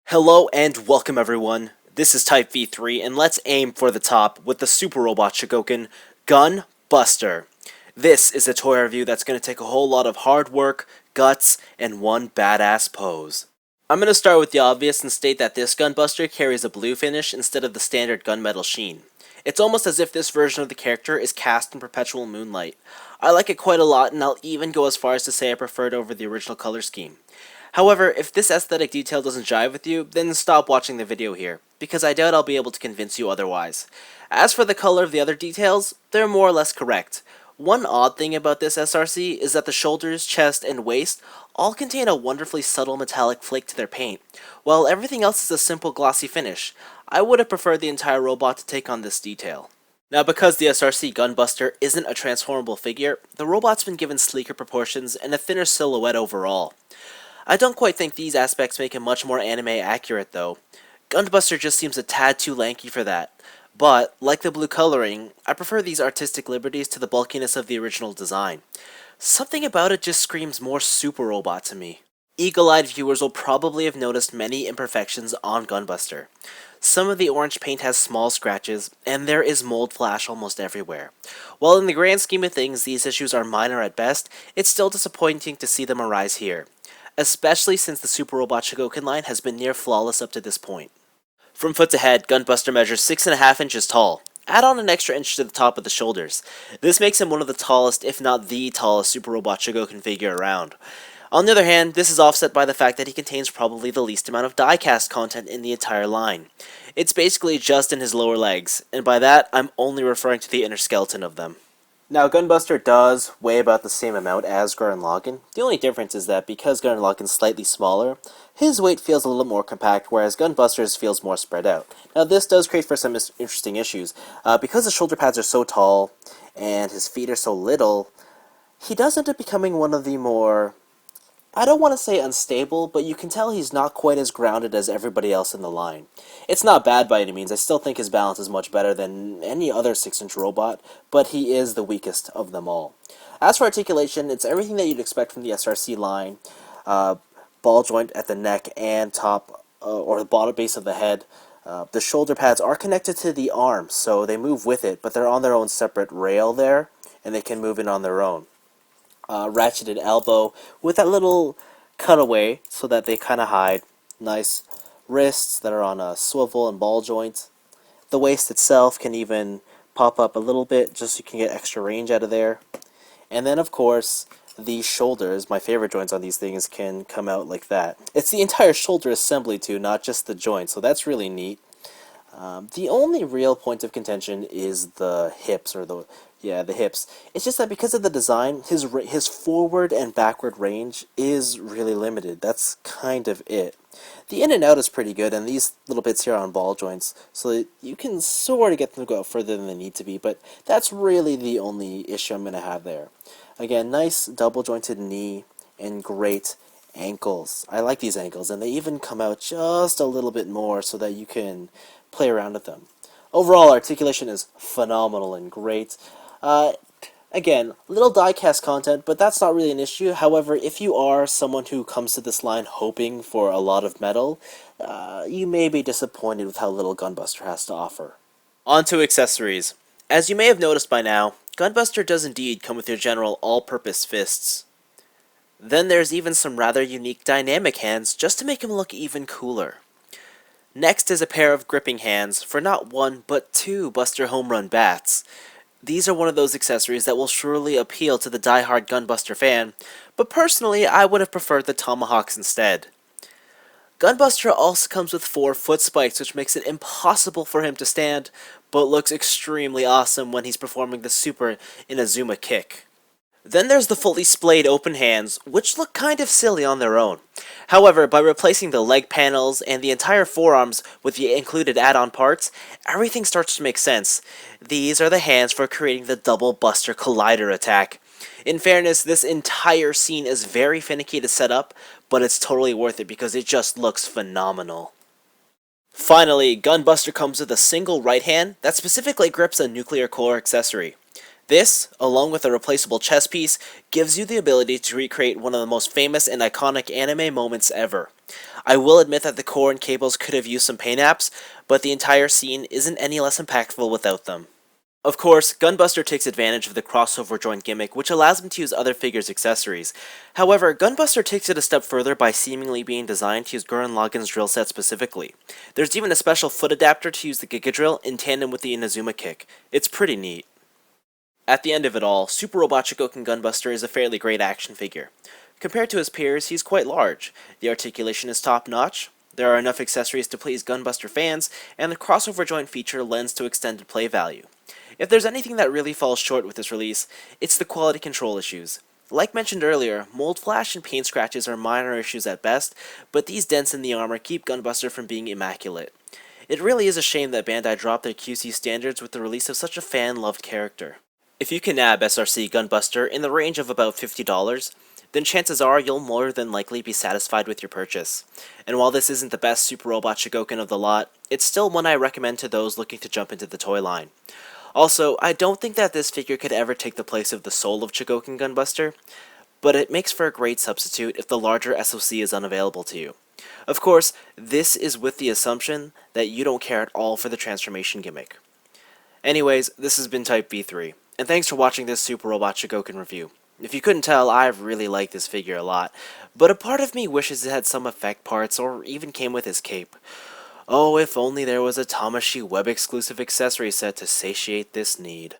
Hello and welcome everyone. This is Type V3 and let's aim for the top with the super robot Chogokin Gunbuster. This is a toy review that's going to take a whole lot of hard work, guts, and one badass pose. I'm going to start with the obvious and state that this Gunbuster carries a blue finish instead of the standard gunmetal sheen. It's almost as if this version of the character is cast in perpetual moonlight. I like it quite a lot, and I'll even go as far as to say I prefer it over the original color scheme. However, if this aesthetic detail doesn't jive with you, then stop watching the video here, because I doubt I'll be able to convince you otherwise. As for the color of the other details, they're more or less correct. One odd thing about this SRC is that the shoulders, chest, and waist all contain a wonderfully subtle metallic flake to their paint, while everything else is a simple glossy finish. I would have preferred the entire robot to take on this detail. Now, because the SRC Gunbuster isn't a transformable figure, the robot's been given sleeker proportions and a thinner silhouette overall. I don't quite think these aspects make him much more anime accurate though. Gunbuster just seems a tad too lanky for that. But, like the blue coloring, I prefer these artistic liberties to the bulkiness of the original design. Something about it just screams more super robot to me. Eagle-eyed viewers will probably have noticed many imperfections on Gunbuster. Some of the orange paint has small scratches, and there is mold flash almost everywhere. While in the grand scheme of things these issues are minor at best, it's still disappointing to see them arise here, especially since the Super Robot Chogokin line has been near flawless up to this point. From foot to head, Gunbuster measures 6.5 inches tall. Add on an extra inch to the top of the shoulders. This makes him one of the tallest, if not the tallest, Super Robot Chogokin figure around. On the other hand, this is offset by the fact that he contains probably the least amount of die-cast content in the entire line. It's basically just in his lower legs, and by that, I'm only referring to the inner skeleton of them. Now, Gunbuster does weigh about the same amount as Gurren Lagann. The only difference is that because Gurren Lagann's slightly smaller, his weight feels a little more compact, whereas Gunbuster's feels more spread out. Now, this does create for some interesting issues. Because the shoulder pads are so tall, and his feet are so little, he does end up becoming one of the more, I don't want to say unstable, but you can tell he's not quite as grounded as everybody else in the line. It's not bad by any means. I still think his balance is much better than any other 6-inch robot, but he is the weakest of them all. As for articulation, it's everything that you'd expect from the SRC line. Ball joint at the neck and top, or the bottom base of the head. The shoulder pads are connected to the arms, so they move with it, but they're on their own separate rail there, and they can move in on their own. Ratcheted elbow with that little cutaway so that they kind of hide. Nice wrists that are on a swivel and ball joint. The waist itself can even pop up a little bit just so you can get extra range out of there. And then, of course, the shoulders, my favorite joints on these things, can come out like that. It's the entire shoulder assembly too, not just the joint, so that's really neat. The only real point of contention is the hips, or the hips. It's just that because of the design, his forward and backward range is really limited. That's kind of it. The in and out is pretty good, and these little bits here are on ball joints, so that you can sort of get them to go out further than they need to be, but that's really the only issue I'm going to have there. Again, nice double jointed knee and great ankles. I like these ankles, and they even come out just a little bit more so that you can play around with them. Overall, articulation is phenomenal and great. Again, little die-cast content, but that's not really an issue. However, if you are someone who comes to this line hoping for a lot of metal, you may be disappointed with how little Gunbuster has to offer. On to accessories. As you may have noticed by now, Gunbuster does indeed come with your general all-purpose fists. Then there's even some rather unique dynamic hands just to make him look even cooler. Next is a pair of gripping hands for not one, but two Buster Home Run bats. These are one of those accessories that will surely appeal to the die-hard Gunbuster fan, but personally I would have preferred the tomahawks instead. Gunbuster also comes with 4 foot spikes, which makes it impossible for him to stand, but looks extremely awesome when he's performing the Super Inazuma kick. Then there's the fully splayed open hands, which look kind of silly on their own. However, by replacing the leg panels and the entire forearms with the included add-on parts, everything starts to make sense. These are the hands for creating the Double Buster Collider attack. In fairness, this entire scene is very finicky to set up, but it's totally worth it because it just looks phenomenal. Finally, Gunbuster comes with a single right hand that specifically grips a nuclear core accessory. This, along with a replaceable chess piece, gives you the ability to recreate one of the most famous and iconic anime moments ever. I will admit that the core and cables could have used some paint apps, but the entire scene isn't any less impactful without them. Of course, Gunbuster takes advantage of the crossover joint gimmick, which allows him to use other figures' accessories. However, Gunbuster takes it a step further by seemingly being designed to use Gurren Lagann's drill set specifically. There's even a special foot adapter to use the Giga Drill in tandem with the Inazuma kick. It's pretty neat. At the end of it all, Super Robot Chogokin Gunbuster is a fairly great action figure. Compared to his peers, he's quite large. The articulation is top-notch. There are enough accessories to please Gunbuster fans, and the crossover joint feature lends to extended play value. If there's anything that really falls short with this release, it's the quality control issues. Like mentioned earlier, mold flash and paint scratches are minor issues at best, but these dents in the armor keep Gunbuster from being immaculate. It really is a shame that Bandai dropped their QC standards with the release of such a fan-loved character. If you can nab SRC Gunbuster in the range of about $50, then chances are you'll more than likely be satisfied with your purchase. And while this isn't the best Super Robot Chogokin of the lot, it's still one I recommend to those looking to jump into the toy line. Also, I don't think that this figure could ever take the place of the soul of Chogokin Gunbuster, but it makes for a great substitute if the larger SoC is unavailable to you. Of course, this is with the assumption that you don't care at all for the transformation gimmick. Anyways, this has been Type V3, and thanks for watching this Super Robot Chogokin review. If you couldn't tell, I really like this figure a lot, but a part of me wishes it had some effect parts or even came with his cape. Oh, if only there was a Tamashii web-exclusive accessory set to satiate this need.